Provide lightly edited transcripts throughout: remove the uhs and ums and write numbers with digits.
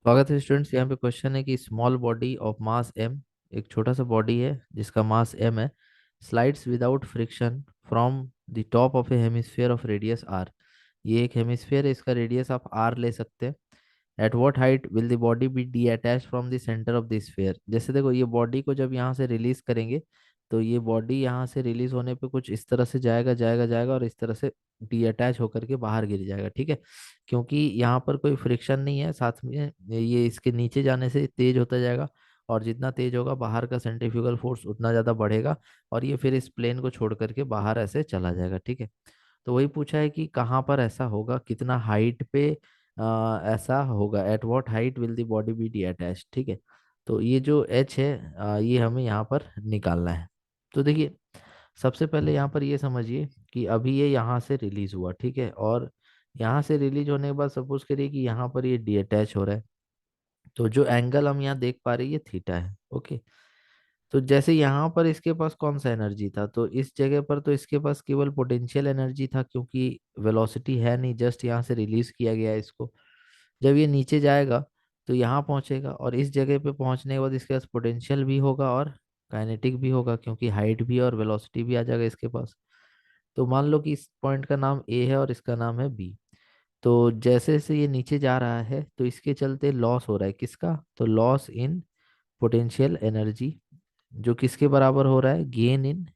स्वागत है स्टूडेंट्स। यहाँ पे क्वेश्चन है कि small body of mass m, एक छोटा सा बॉडी है जिसका मास m है, slides without friction from the top of A hemisphere of radius r। ये एक हेमिस्फीयर है, इसका रेडियस आप r ले सकते हैं। At what height will the body be detach from the centre of the sphere. जैसे देखो, ये बॉडी को जब यहाँ से रिलीज करेंगे तो ये बॉडी यहाँ से रिलीज होने पे कुछ इस तरह से जाएगा जाएगा जाएगा और इस तरह से डी अटैच होकर के बाहर गिर जाएगा। ठीक है, क्योंकि यहाँ पर कोई फ्रिक्शन नहीं है, साथ में ये इसके नीचे जाने से तेज होता जाएगा और जितना तेज होगा बाहर का सेंट्रीफ्यूगल फोर्स उतना ज़्यादा बढ़ेगा और ये फिर इस प्लेन को छोड़ करके बाहर ऐसे चला जाएगा। ठीक है, तो वही पूछा है कि कहाँ पर ऐसा होगा, कितना हाइट पे ऐसा होगा। At what height will the body be detach. ठीक है, तो ये जो एच है ये हमें यहाँ पर निकालना है। तो देखिए, सबसे पहले यहाँ पर ये समझिए कि अभी ये यहाँ से रिलीज हुआ। ठीक है, और यहाँ से रिलीज होने के बाद सपोज करिए कि यहाँ पर ये डी अटैच हो रहा है, तो जो एंगल हम यहाँ देख पा रहे हैं ये थीटा है। ओके, तो जैसे यहाँ पर इसके पास कौन सा एनर्जी था, तो इस जगह पर तो इसके पास केवल पोटेंशियल एनर्जी था क्योंकि वेलोसिटी है नहीं, जस्ट यहाँ से रिलीज किया गया है इसको। जब ये नीचे जाएगा तो यहाँ पहुंचेगा और इस जगह पे पहुंचने के बाद इसके पास पोटेंशियल भी होगा और काइनेटिक भी होगा क्योंकि हाइट भी और वेलोसिटी भी आ जाएगा इसके पास। तो मान लो कि इस पॉइंट का नाम ए है और इसका नाम है बी। तो जैसे जैसे ये नीचे जा रहा है तो इसके चलते लॉस हो रहा है, किसका, तो लॉस इन पोटेंशियल एनर्जी, जो किसके बराबर हो रहा है, गेन इन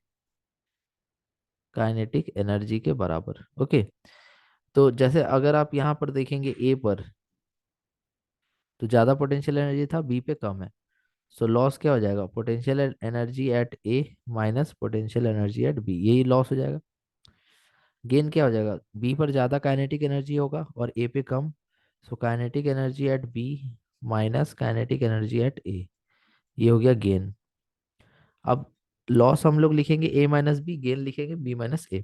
काइनेटिक एनर्जी के बराबर। ओके, तो जैसे अगर आप यहाँ पर देखेंगे ए पर तो ज़्यादा पोटेंशियल एनर्जी था, बी पे कम है। सो लॉस क्या हो जाएगा, potential energy at A minus potential energy at B, यही लॉस हो जाएगा। गेन क्या हो जाएगा, बी पर ज़्यादा काइनेटिक एनर्जी होगा और ए पे कम। So kinetic energy at B minus kinetic energy at A, ये हो गया गेन। अब लॉस हम लोग लिखेंगे ए माइनस बी, गेन लिखेंगे बी माइनस ए।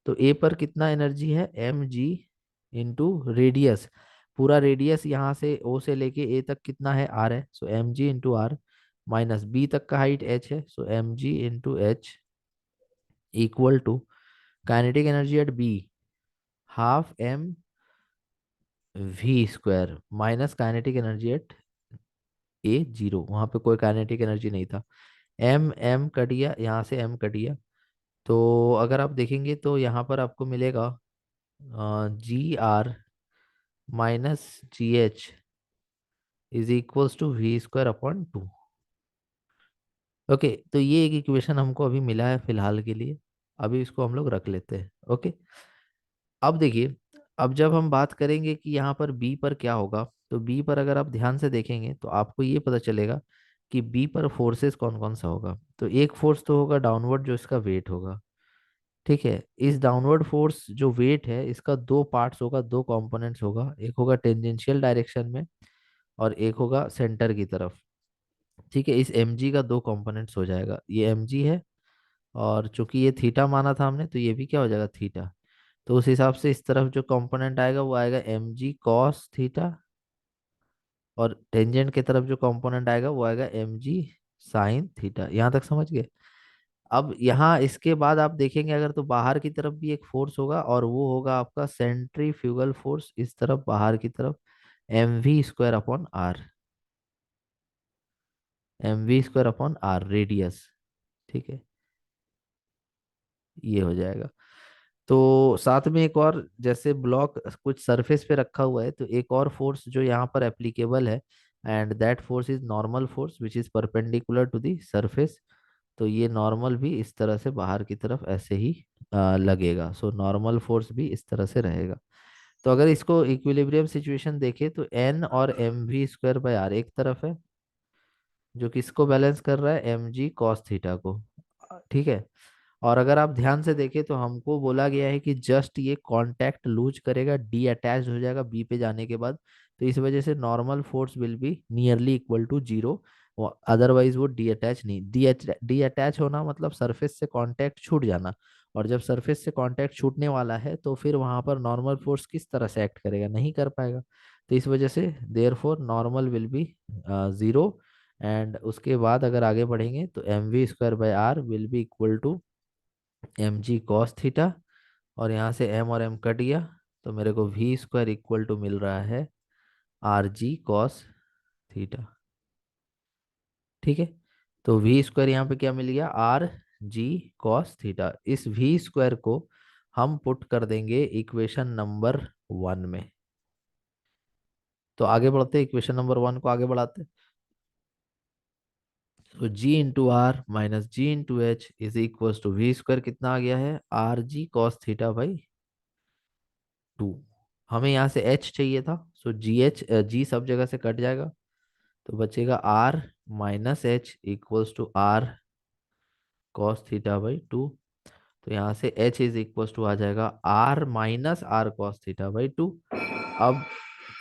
तो ए पर कितना एनर्जी है, एम जी इंटू रेडियस। पूरा रेडियस यहाँ से ओ से लेके ए तक कितना है, आर है, so M G into are, minus B तक का हाइट एच है, so M G into H, equal to kinetic energy at B half M V square minus kinetic energy at A zero, वहाँ पे कोई kinetic energy नहीं था। M M cut गया, यहाँ से एम कट गया। तो अगर आप देखेंगे तो यहाँ पर आपको मिलेगा G R minus G H is equals to we square upon two. Okay, तो ये एक इक्वेशन हमको अभी मिला है फिलहाल के लिए, अभी इसको हम लोग रख लेते हैं। ओके, अब देखिए, अब जब हम बात करेंगे कि यहाँ पर बी पर क्या होगा, तो बी पर अगर आप ध्यान से देखेंगे तो आपको ये पता चलेगा कि बी पर फोर्सेस कौन कौन सा होगा। तो एक फोर्स तो होगा डाउनवर्ड, जो इसका वेट होगा। ठीक है, इस डाउनवर्ड फोर्स जो वेट है इसका दो पार्ट्स होगा, दो कंपोनेंट्स होगा, एक होगा टेंजेंशियल डायरेक्शन में और एक होगा सेंटर की तरफ। ठीक है, इस mg का दो कंपोनेंट्स हो जाएगा, ये mg है और चूंकि ये थीटा माना था हमने तो ये भी क्या हो जाएगा, थीटा। तो उस हिसाब से इस तरफ जो कंपोनेंट आएगा वो आएगा mg cos थीटा और टेंजेंट की तरफ जो कंपोनेंट आएगा वो आएगा mg sin थीटा। यहाँ तक समझ गए। अब यहाँ इसके बाद आप देखेंगे अगर तो बाहर की तरफ भी एक फोर्स होगा और वो होगा आपका सेंट्रीफ्यूगल फोर्स, इस तरफ बाहर की तरफ, M V square upon R, M V square upon R radius. ठीक है, ये हो जाएगा। तो साथ में एक और, जैसे ब्लॉक कुछ सरफेस पे रखा हुआ है तो एक और फोर्स जो यहाँ पर एप्लीकेबल है, and that force is normal force which is perpendicular to the surface. तो ये नॉर्मल भी इस तरह से बाहर की तरफ ऐसे ही लगेगा। सो नॉर्मल फोर्स भी इस तरह से रहेगा। तो अगर इसको इक्विलिब्रियम सिचुएशन देखे तो एन और M V square by R एक तरफ है, जो किसको बैलेंस कर रहा है, एम जी कॉस थीटा को। ठीक है, और अगर आप ध्यान से देखें तो हमको बोला गया है कि जस्ट ये कांटेक्ट लूज करेगा, डी अटैच हो जाएगा बी पे जाने के बाद। तो इस वजह से normal force will be nearly equal to zero, otherwise वो डी अटैच नहीं, डी अटैच होना मतलब सरफेस से कांटेक्ट छूट जाना। और जब सरफेस से कांटेक्ट छूटने वाला है तो फिर वहां पर नॉर्मल फोर्स किस तरह से एक्ट करेगा, नहीं कर पाएगा। तो इस वजह से therefore normal will be zero. And उसके बाद अगर आगे बढ़ेंगे तो M V square by R will be equal to M G cos theta, और यहाँ से एम और एम कट गया तो मेरे को वी स्क्वायर इक्वल टू मिल रहा है आर जी कॉस थीटा। ठीक है। तो वी स्क्वायर यहाँ पे क्या मिल गया, आर जी कॉस थीटा। इस वी स्क्वायर को हम पुट कर देंगे इक्वेशन नंबर 1 में। तो आगे बढ़ते, इक्वेशन नंबर 1 को आगे बढ़ाते। तो g into are minus g into h is equal to we square कितना आ गया है, r g cos theta by 2। हमें यहाँ से एच चाहिए था, सो जी एच, जी सब जगह से कट जाएगा, तो बचेगा R minus H equals to R cos theta by 2। तो यहाँ से एच इज इक्वल्स टू आ जाएगा R minus R cos theta by 2। अब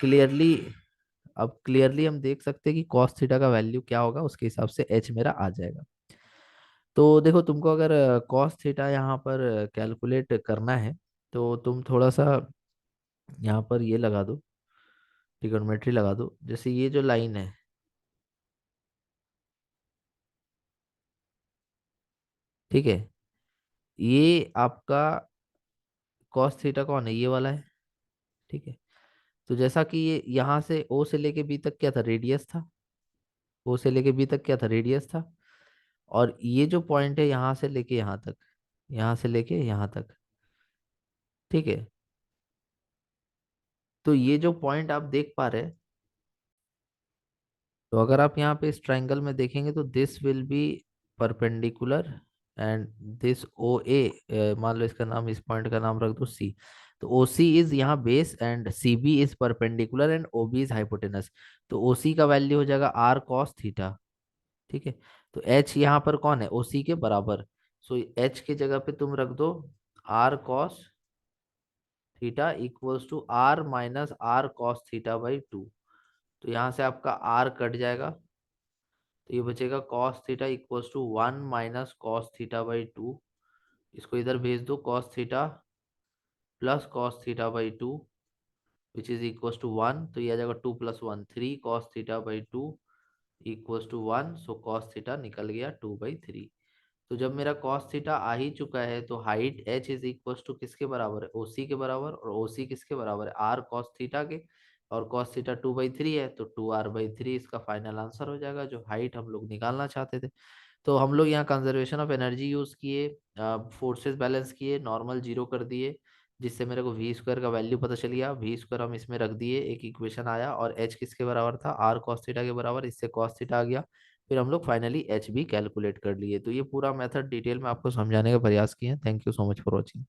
क्लियरली अब क्लियरली हम देख सकते हैं कि कॉस थीटा का वैल्यू क्या होगा, उसके हिसाब से एच मेरा आ जाएगा। तो देखो, तुमको अगर कॉस थीटा यहाँ पर कैलकुलेट करना है, तो तुम थोड़ा सा यहाँ पर ये लगा दो, ट्रिग्नोमेट्री लगा दो। जैसे ये जो लाइन है, ठीक है, ये आपका कॉस थीटा कौन है, ये वाला है। ठीक है। तो जैसा कि ये यहाँ से ओ से लेके बी तक क्या था, रेडियस था। ओ से लेके बी तक क्या था, रेडियस था। और ये जो पॉइंट है यहाँ से लेके यहाँ तक, यहाँ से लेके यहाँ तक, ठीक है। तो ये जो पॉइंट आप देख पा रहे हैं, तो अगर आप यहाँ पे इस ट्रायंगल में देखेंगे तो this will be perpendicular and this O A, मान लो इसका नाम, इस पॉइंट का नाम रख दो सी। तो ओ सी इज यहाँ base and C B is perpendicular and O B is hypotenuse. तो ओ सी का वैल्यू हो जाएगा आर कॉस थीटा। ठीक है। तो एच यहाँ पर कौन है, ओ सी के बराबर। सो एच की जगह पे तुम रख दो R cos theta equals to R minus R cos theta by 2। तो यहाँ से आपका आर कट जाएगा, तो ये बचेगा cos theta equals to 1 minus cos theta by 2। इसको इधर भेज दो, cos theta plus cos theta by 2 which is equals to 1। तो ये आ जाएगा 2 + 1 3 cos theta by 2 equals to 1। So cos theta निकल गया 2/3। तो जब मेरा कॉस थीटा आ ही चुका है, तो height H is equals to किसके बराबर है, ओसी के बराबर। और ओसी किसके बराबर है, आर कॉस थीटा के। और कॉस थीटा 2/3 है, तो 2r/3 इसका फाइनल आंसर हो जाएगा, जो हाइट हम लोग निकालना चाहते थे। तो हम लोग यहाँ कंजर्वेशन ऑफ एनर्जी यूज किए, फोर्सेस बैलेंस किए, नॉर्मल जीरो कर दिए, जिससे मेरे को वी स्क्वायर का वैल्यू पता चल गया। वी स्क्वायर हम इसमें रख दिए, एक इक्वेशन आया, और एच किसके बराबर था, आर कॉस थीटा के बराबर, इससे कॉस थीटा आ गया। फिर हम लोग फाइनली एच भी कैलकुलेट कर लिए। तो ये पूरा मेथड डिटेल में आपको समझाने का प्रयास किए हैं। Thank you so much for watching.